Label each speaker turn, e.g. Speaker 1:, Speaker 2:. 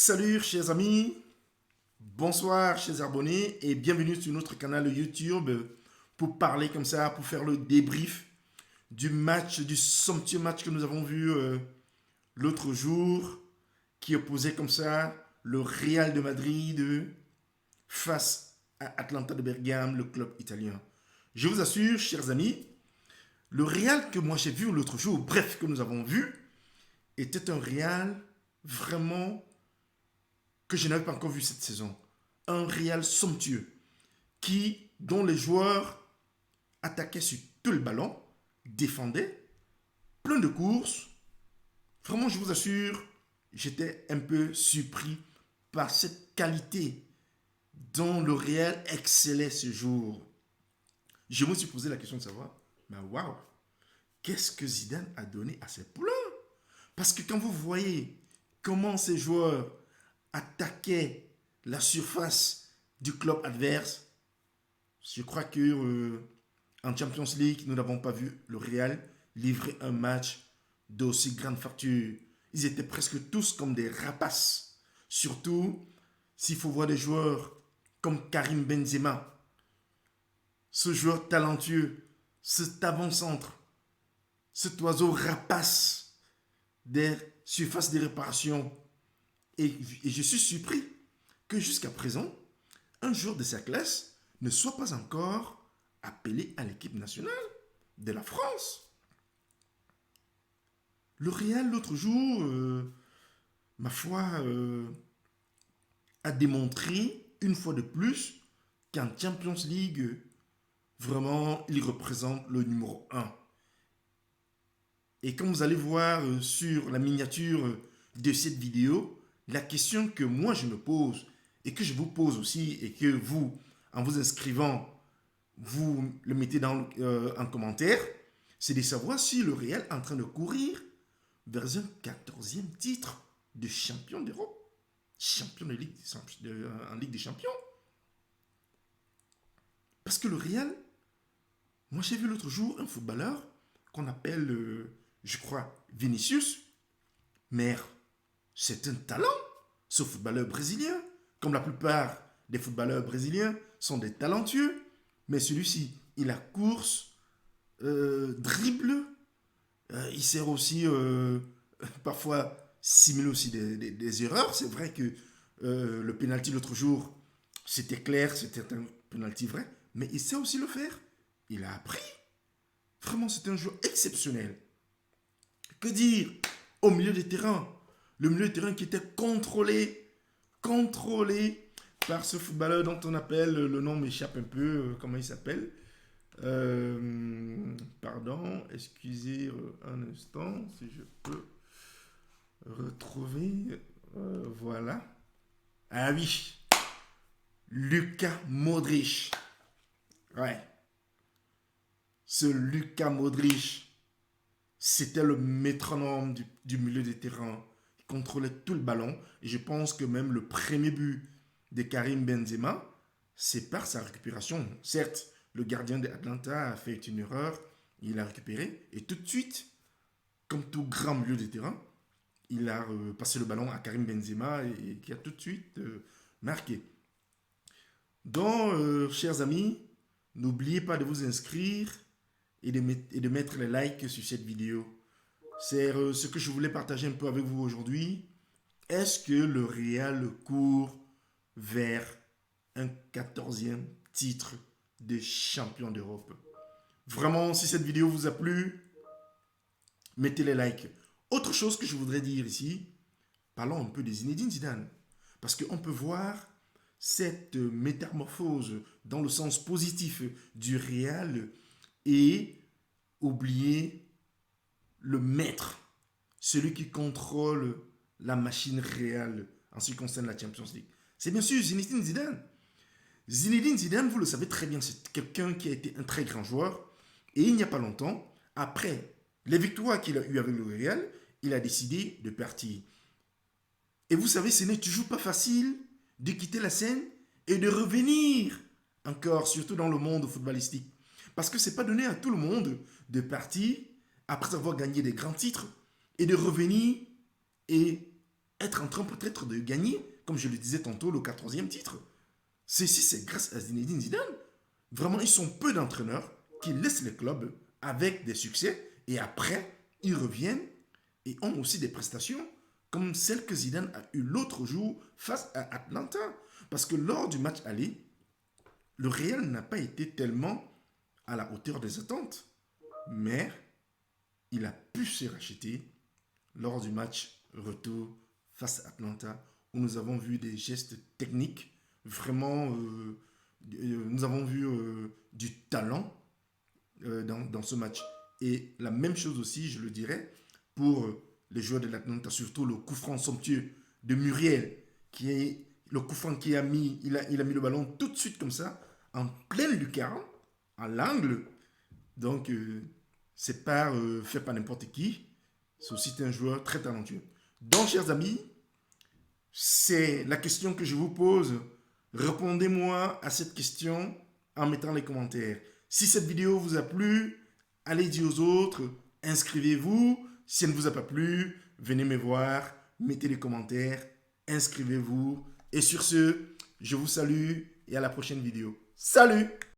Speaker 1: Salut chers amis, bonsoir chers abonnés et bienvenue sur notre canal YouTube pour parler comme ça, pour faire le débrief du match, du somptueux match que nous avons vu l'autre jour qui opposait comme ça le Real de Madrid face à Atalanta de Bergame, le club italien. Je vous assure chers amis, le Real que moi j'ai vu l'autre jour, bref que nous avons vu, était un Real vraiment que je n'avais pas encore vu cette saison. Un Real somptueux dont les joueurs attaquaient sur tout le ballon, défendaient, plein de courses. Vraiment, je vous assure, j'étais un peu surpris par cette qualité dont le Real excellait ce jour. Je me suis posé la question de savoir, mais waouh, qu'est-ce que Zidane a donné à ses poulains? Parce que quand vous voyez comment ces joueurs attaquaient la surface du club adverse, je crois que en Champions League, nous n'avons pas vu le Real livrer un match d'aussi grande facture. Ils étaient presque tous comme des rapaces. Surtout s'il faut voir des joueurs comme Karim Benzema, ce joueur talentueux, cet avant-centre, cet oiseau rapace des surfaces de réparation. Et je suis surpris que jusqu'à présent, un joueur de sa classe ne soit pas encore appelé à l'équipe nationale de la France. Le Real, l'autre jour, ma foi, a démontré une fois de plus qu'en Champions League, vraiment, il représente le numéro 1. Et comme vous allez voir sur la miniature de cette vidéo, la question que moi je me pose et que je vous pose aussi et que vous, en vous inscrivant, vous le mettez en commentaire, c'est de savoir si le Real est en train de courir vers un 14e titre de champion d'Europe, champion de Ligue, en Ligue des Champions. Parce que le Real, moi j'ai vu l'autre jour un footballeur qu'on appelle, je crois, Vinicius, mais c'est un talent, ce footballeur brésilien. Comme la plupart des footballeurs brésiliens sont des talentueux, mais celui-ci, il a course, dribble, il sert aussi parfois simuler aussi des erreurs. C'est vrai que le penalty l'autre jour, c'était clair, c'était un penalty vrai, mais il sait aussi le faire. Il a appris. Vraiment, c'est un joueur exceptionnel. Que dire au milieu des terrains? Le milieu de terrain qui était contrôlé par ce footballeur dont on appelle, le nom m'échappe un peu, comment il s'appelle? Pardon, excusez un instant, si je peux retrouver, voilà. Ah oui, Luka Modric. Ouais, ce Luka Modric, c'était le métronome du milieu de terrain. Il contrôlait tout le ballon. Et je pense que même le premier but de Karim Benzema, c'est par sa récupération. Certes, le gardien de Atlanta a fait une erreur. Il a récupéré. Et tout de suite, comme tout grand milieu de terrain, il a passé le ballon à Karim Benzema et qui a tout de suite marqué. Donc, chers amis, n'oubliez pas de vous inscrire et de mettre les likes sur cette vidéo. C'est ce que je voulais partager un peu avec vous aujourd'hui. Est-ce que le Real court vers un 14e titre de champion d'Europe? Vraiment, si cette vidéo vous a plu, mettez les likes. Autre chose que je voudrais dire ici, parlons un peu de Zinedine Zidane. Parce qu'on peut voir cette métamorphose dans le sens positif du Real et oublier le maître, celui qui contrôle la machine réelle en ce qui concerne la Champions League. C'est bien sûr Zinedine Zidane. Zinedine Zidane, vous le savez très bien, c'est quelqu'un qui a été un très grand joueur. Et il n'y a pas longtemps, après les victoires qu'il a eues avec le Real, il a décidé de partir. Et vous savez, ce n'est toujours pas facile de quitter la scène et de revenir encore, surtout dans le monde footballistique. Parce que ce n'est pas donné à tout le monde de partir après avoir gagné des grands titres et de revenir et être en train peut-être de gagner, comme je le disais tantôt, le 14e titre. C'est grâce à Zinedine Zidane. Vraiment, ils sont peu d'entraîneurs qui laissent les clubs avec des succès et après, ils reviennent et ont aussi des prestations comme celle que Zidane a eue l'autre jour face à Atlanta. Parce que lors du match aller, le Real n'a pas été tellement à la hauteur des attentes. Mais il a pu se racheter lors du match retour face à Atlanta, où nous avons vu des gestes techniques, vraiment, nous avons vu du talent dans ce match. Et la même chose aussi, je le dirais, pour les joueurs de l'Atlanta, surtout le coup franc somptueux de Muriel, qui est le coup franc qui a mis, il a mis le ballon tout de suite comme ça, en pleine lucarne, à l'angle. Donc, c'est pas fait par n'importe qui. C'est aussi un joueur très talentueux. Donc, chers amis, c'est la question que je vous pose. Répondez-moi à cette question en mettant les commentaires. Si cette vidéo vous a plu, allez dire aux autres, inscrivez-vous. Si elle ne vous a pas plu, venez me voir, mettez les commentaires, inscrivez-vous. Et sur ce, je vous salue et à la prochaine vidéo. Salut!